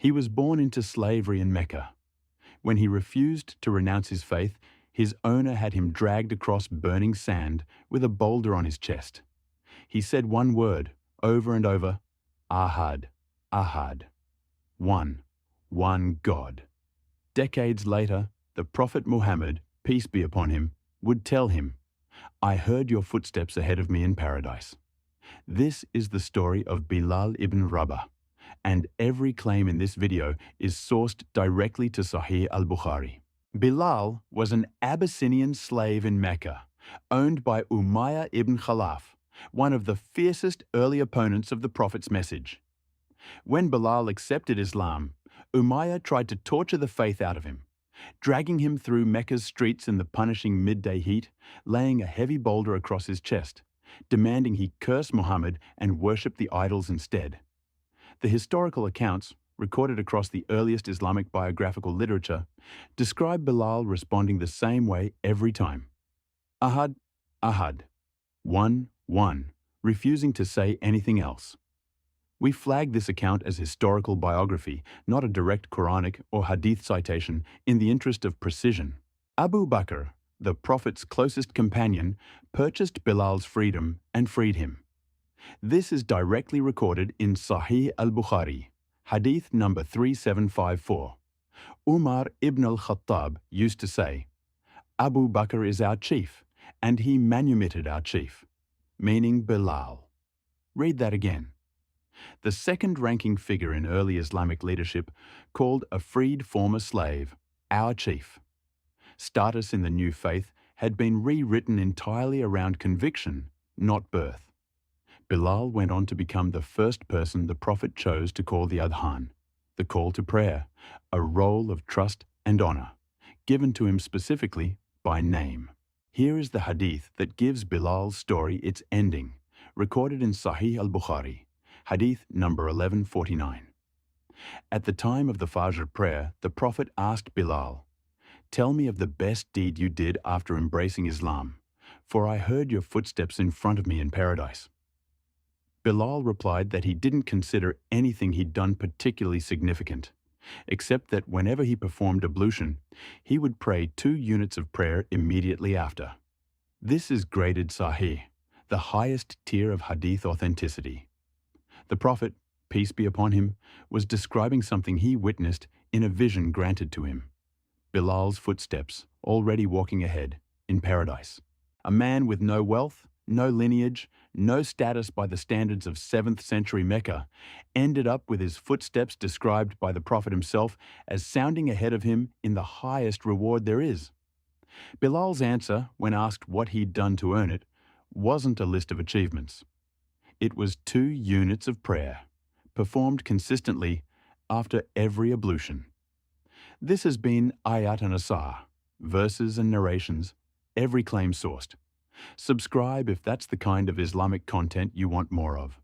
He was born into slavery in Mecca. When he refused to renounce his faith, his owner had him dragged across burning sand with a boulder on his chest. He said one word over and over, Ahad, Ahad, one God. Decades later, the Prophet Muhammad, peace be upon him, would tell him, I heard your footsteps ahead of me in paradise. This is the story of Bilal ibn Rabah, and every claim in this video is sourced directly to Sahih al-Bukhari. Bilal was an Abyssinian slave in Mecca, owned by Umayyah ibn Khalaf, one of the fiercest early opponents of the Prophet's message. When Bilal accepted Islam, Umayyah tried to torture the faith out of him, dragging him through Mecca's streets in the punishing midday heat, laying a heavy boulder across his chest, demanding he curse Muhammad and worship the idols instead. The historical accounts, recorded across the earliest Islamic biographical literature, describe Bilal responding the same way every time. Ahad, Ahad, one, refusing to say anything else. We flag this account as historical biography, not a direct Quranic or hadith citation, in the interest of precision. Abu Bakr, the Prophet's closest companion, purchased Bilal's freedom and freed him. This is directly recorded in Sahih al-Bukhari, hadith number 3754. Umar ibn al-Khattab used to say, Abu Bakr is our chief, and he manumitted our chief, meaning Bilal. Read that again. The second-ranking figure in early Islamic leadership called a freed former slave our chief. Status in the new faith had been rewritten entirely around conviction, not birth. Bilal went on to become the first person the Prophet chose to call the adhan, the call to prayer, a role of trust and honor, given to him specifically by name. Here is the hadith that gives Bilal's story its ending, recorded in Sahih al-Bukhari, hadith number 1149. At the time of the Fajr prayer, the Prophet asked Bilal, Tell me of the best deed you did after embracing Islam, for I heard your footsteps in front of me in paradise. Bilal replied that he didn't consider anything he'd done particularly significant, except that whenever he performed ablution, he would pray 2 units of prayer immediately after. This is graded Sahih, the highest tier of hadith authenticity. The Prophet, peace be upon him, was describing something he witnessed in a vision granted to him. Bilal's footsteps, already walking ahead, in paradise. A man with no wealth, no lineage, no status by the standards of 7th century Mecca, ended up with his footsteps described by the Prophet himself as sounding ahead of him in the highest reward there is. Bilal's answer, when asked what he'd done to earn it, wasn't a list of achievements. It was 2 units of prayer, performed consistently after every ablution. This has been AyatAndAsar, verses and narrations, every claim sourced. Subscribe if that's the kind of Islamic content you want more of.